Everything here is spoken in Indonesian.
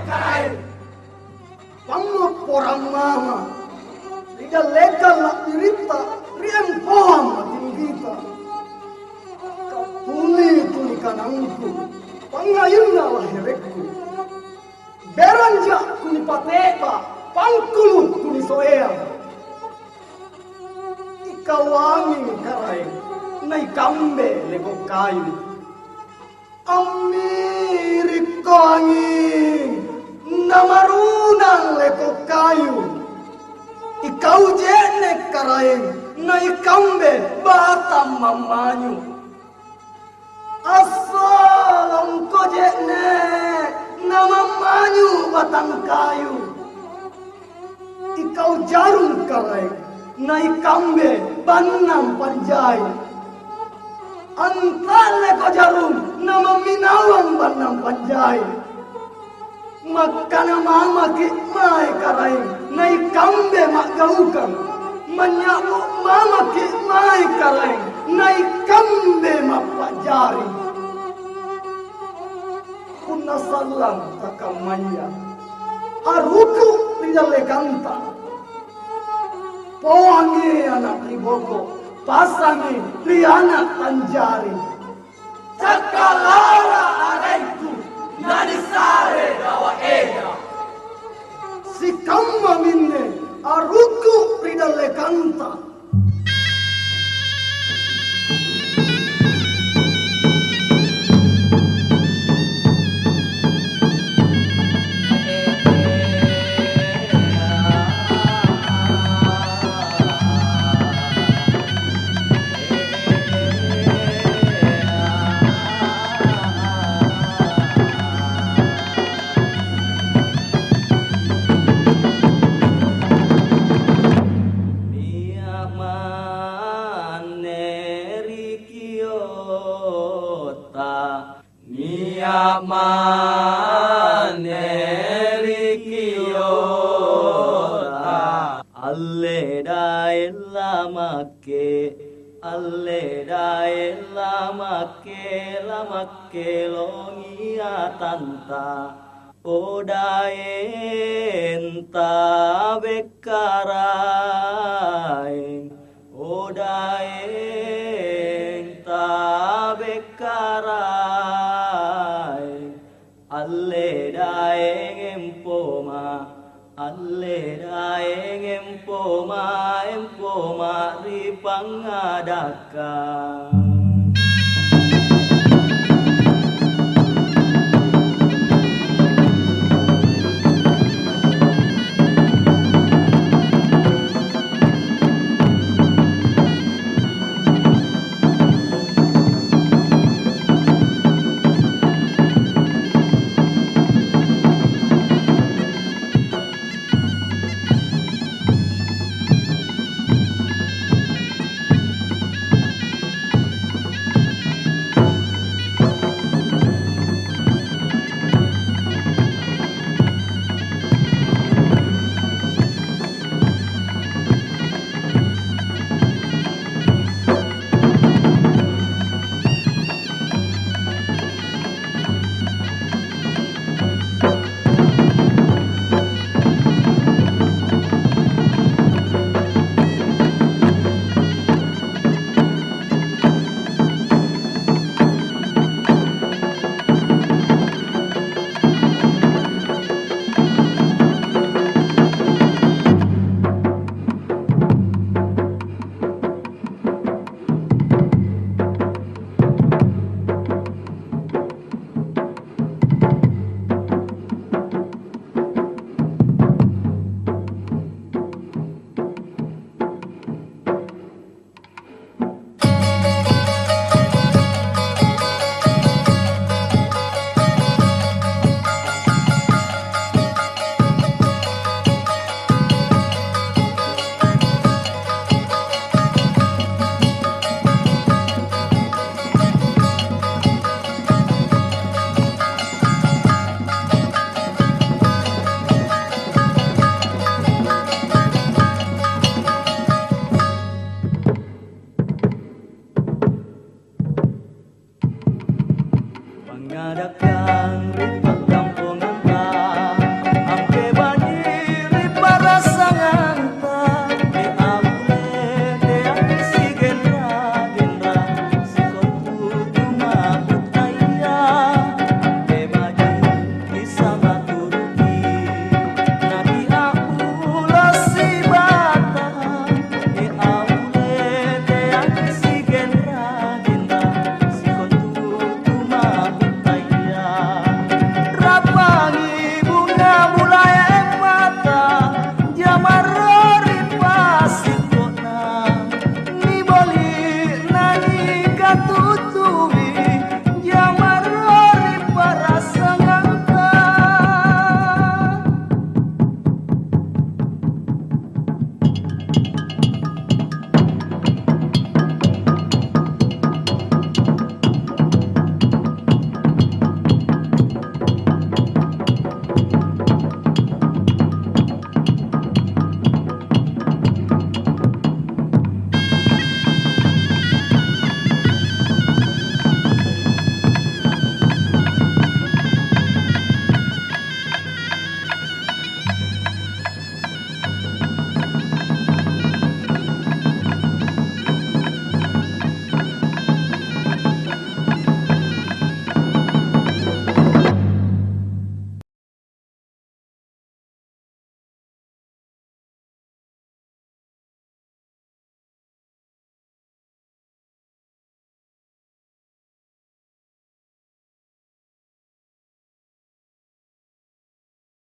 karai. Pangok porang mama. Rida legal nak dirita. Riem poham matinggita. Tuli kanangku. Pangayun na lahirekku. Beranja kuni pateta. Pangkulun kuni soea. Ikaw angin karai. Nay kambe lego kayu. Amirik ko angin na marunang leko kayu. Ikaw jenek karain na ikambe batam mamanyu. Asalam ko jenek na mamanyu batang kayu. Ikaw jarum karain na ikambe banam panjay. Antale ko jarum na maminawang banam panjay. Magkana mama kitmay karay na ikambe magaukan. Manyapo mama kitmay karay na ikambe mapajari. Kunasalang takamanya. Aruku rinalekanta. Poangi anak liboko. Pasangi liana tanjari. Cakalara araiku nani sare dawa eda. Si kamma minne aruku ridale kanta. Lamakke longia tanta odaenta bekaraeng odaenta bekaraeng alle daeng empoma ripang adaka.